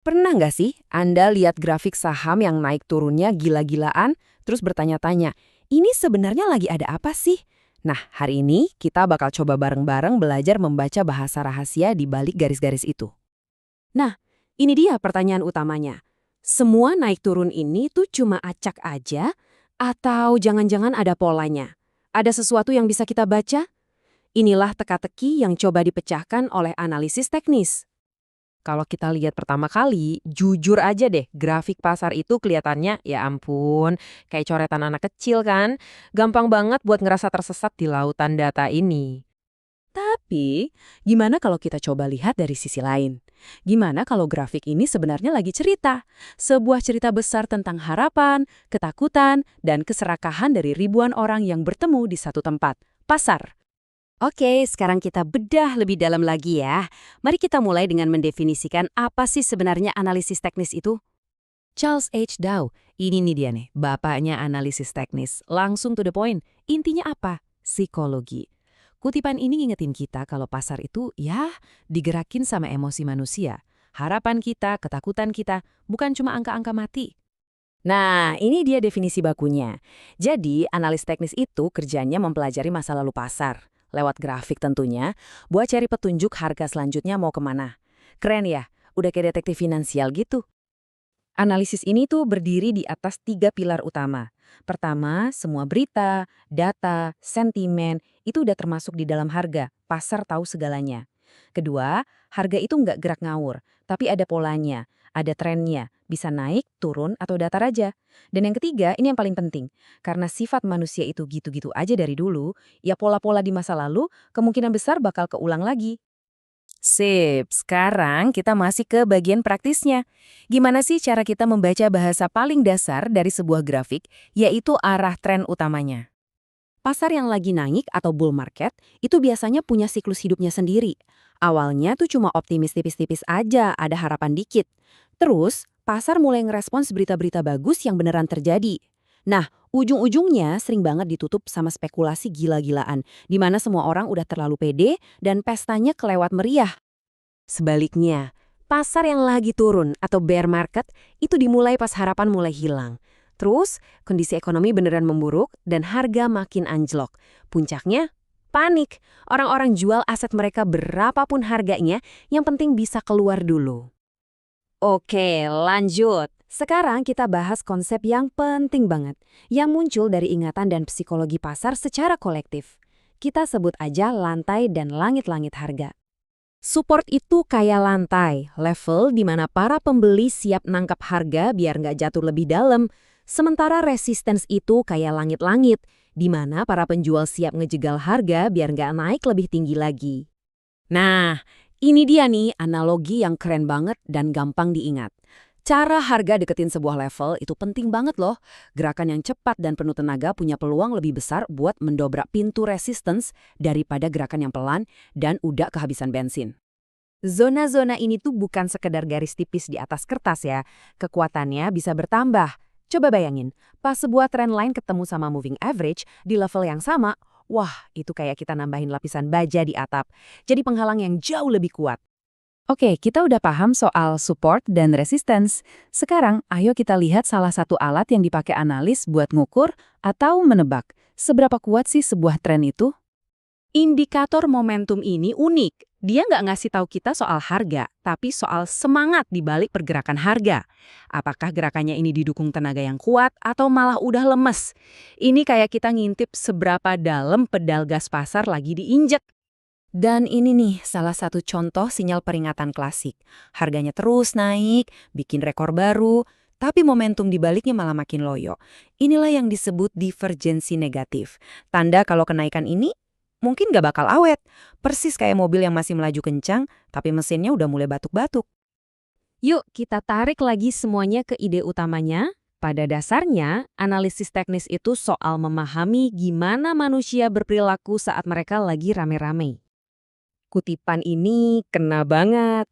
Pernah nggak sih Anda lihat grafik saham yang naik turunnya gila-gilaan, terus bertanya-tanya, ini sebenarnya lagi ada apa sih? Nah, hari ini kita bakal coba bareng-bareng belajar membaca bahasa rahasia di balik garis-garis itu. Nah, ini dia pertanyaan utamanya. Semua naik turun ini tuh cuma acak aja atau jangan-jangan ada polanya? Ada sesuatu yang bisa kita baca? Inilah teka-teki yang coba dipecahkan oleh analisis teknis. Kalau kita lihat pertama kali, jujur aja deh, grafik pasar itu kelihatannya, ya ampun, kayak coretan anak kecil kan? Gampang banget buat ngerasa tersesat di lautan data ini. Tapi, gimana kalau kita coba lihat dari sisi lain? Gimana kalau grafik ini sebenarnya lagi cerita? Sebuah cerita besar tentang harapan, ketakutan, dan keserakahan dari ribuan orang yang bertemu di satu tempat, pasar. Oke, sekarang kita bedah lebih dalam lagi ya. Mari kita mulai dengan mendefinisikan apa sih sebenarnya analisis teknis itu. Charles H. Dow, ini nih dia nih, bapaknya analisis teknis. Langsung to the point, intinya apa? Psikologi. Kutipan ini ngingetin kita kalau pasar itu ya digerakin sama emosi manusia. Harapan kita, ketakutan kita, bukan cuma angka-angka mati. Nah, ini dia definisi bakunya. Jadi, analis teknis itu kerjanya mempelajari masa lalu pasar. Lewat grafik tentunya, buat cari petunjuk harga selanjutnya mau kemana. Keren ya? Udah kayak detektif finansial gitu. Analisis ini tuh berdiri di atas 3 pilar utama. Pertama, semua berita, data, sentimen, itu udah termasuk di dalam harga. Pasar tahu segalanya. Kedua, harga itu nggak gerak ngawur, tapi ada polanya, ada trennya, bisa naik, turun, atau datar aja. Dan yang ketiga, ini yang paling penting. Karena sifat manusia itu gitu-gitu aja dari dulu, ya pola-pola di masa lalu kemungkinan besar bakal keulang lagi. Sip, sekarang kita masih ke bagian praktisnya. Gimana sih cara kita membaca bahasa paling dasar dari sebuah grafik, yaitu arah tren utamanya? Pasar yang lagi naik atau bull market itu biasanya punya siklus hidupnya sendiri. Awalnya tuh cuma optimis tipis-tipis aja, ada harapan dikit. Terus, pasar mulai ngerespons berita-berita bagus yang beneran terjadi. Nah, ujung-ujungnya sering banget ditutup sama spekulasi gila-gilaan, di mana semua orang udah terlalu pede dan pestanya kelewat meriah. Sebaliknya, pasar yang lagi turun atau bear market itu dimulai pas harapan mulai hilang. Terus, kondisi ekonomi beneran memburuk dan harga makin anjlok. Puncaknya, panik. Orang-orang jual aset mereka berapapun harganya, yang penting bisa keluar dulu. Oke, lanjut. Sekarang kita bahas konsep yang penting banget, yang muncul dari ingatan dan psikologi pasar secara kolektif. Kita sebut aja lantai dan langit-langit harga. Support itu kayak lantai, level di mana para pembeli siap nangkap harga biar nggak jatuh lebih dalam. Sementara resistance itu kayak langit-langit, di mana para penjual siap ngejegal harga biar nggak naik lebih tinggi lagi. Nah, ini dia nih analogi yang keren banget dan gampang diingat. Cara harga deketin sebuah level itu penting banget loh. Gerakan yang cepat dan penuh tenaga punya peluang lebih besar buat mendobrak pintu resistance daripada gerakan yang pelan dan udah kehabisan bensin. Zona-zona ini tuh bukan sekedar garis tipis di atas kertas ya. Kekuatannya bisa bertambah. Coba bayangin, pas sebuah trend line ketemu sama moving average di level yang sama, wah itu kayak kita nambahin lapisan baja di atap. Jadi penghalang yang jauh lebih kuat. Oke, kita udah paham soal support dan resistance. Sekarang, ayo kita lihat salah satu alat yang dipakai analis buat ngukur atau menebak. Seberapa kuat sih sebuah tren itu? Indikator momentum ini unik. Dia nggak ngasih tahu kita soal harga, tapi soal semangat di balik pergerakan harga. Apakah gerakannya ini didukung tenaga yang kuat atau malah udah lemes? Ini kayak kita ngintip seberapa dalam pedal gas pasar lagi diinjek. Dan ini nih salah satu contoh sinyal peringatan klasik. Harganya terus naik, bikin rekor baru, tapi momentum di baliknya malah makin loyo. Inilah yang disebut divergensi negatif. Tanda kalau kenaikan ini mungkin nggak bakal awet. Persis kayak mobil yang masih melaju kencang, tapi mesinnya udah mulai batuk-batuk. Yuk kita tarik lagi semuanya ke ide utamanya. Pada dasarnya, analisis teknis itu soal memahami gimana manusia berperilaku saat mereka lagi rame-rame. Kutipan ini kena banget.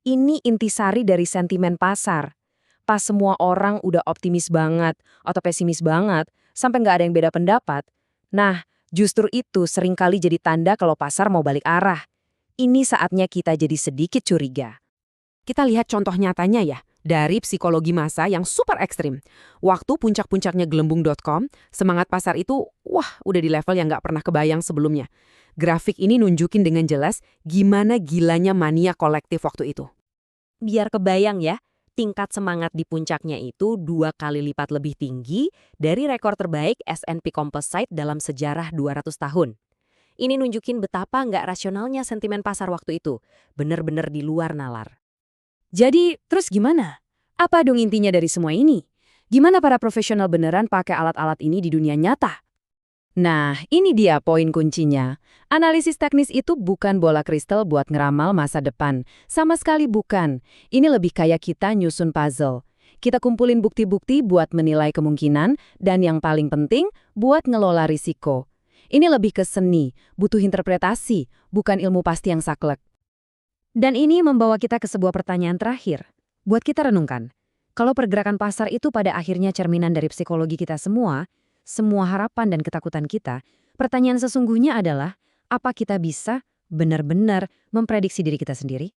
Ini intisari dari sentimen pasar. Pas semua orang udah optimis banget atau pesimis banget, sampai nggak ada yang beda pendapat. Nah, justru itu seringkali jadi tanda kalau pasar mau balik arah. Ini saatnya kita jadi sedikit curiga. Kita lihat contoh nyatanya ya, dari psikologi massa yang super ekstrim. Waktu puncak-puncaknya gelembung.com, semangat pasar itu, wah udah di level yang nggak pernah kebayang sebelumnya. Grafik ini nunjukin dengan jelas gimana gilanya mania kolektif waktu itu. Biar kebayang ya, tingkat semangat di puncaknya itu 2 kali lipat lebih tinggi dari rekor terbaik S&P Composite dalam sejarah 200 tahun. Ini nunjukin betapa nggak rasionalnya sentimen pasar waktu itu. Bener-bener di luar nalar. Jadi, terus gimana? Apa dong intinya dari semua ini? Gimana para profesional beneran pakai alat-alat ini di dunia nyata? Nah, ini dia poin kuncinya. Analisis teknis itu bukan bola kristal buat ngeramal masa depan. Sama sekali bukan. Ini lebih kayak kita nyusun puzzle. Kita kumpulin bukti-bukti buat menilai kemungkinan, dan yang paling penting, buat ngelola risiko. Ini lebih ke seni, butuh interpretasi, bukan ilmu pasti yang saklek. Dan ini membawa kita ke sebuah pertanyaan terakhir. Buat kita renungkan, kalau pergerakan pasar itu pada akhirnya cerminan dari psikologi kita semua harapan dan ketakutan kita, pertanyaan sesungguhnya adalah, apa kita bisa benar-benar memprediksi diri kita sendiri?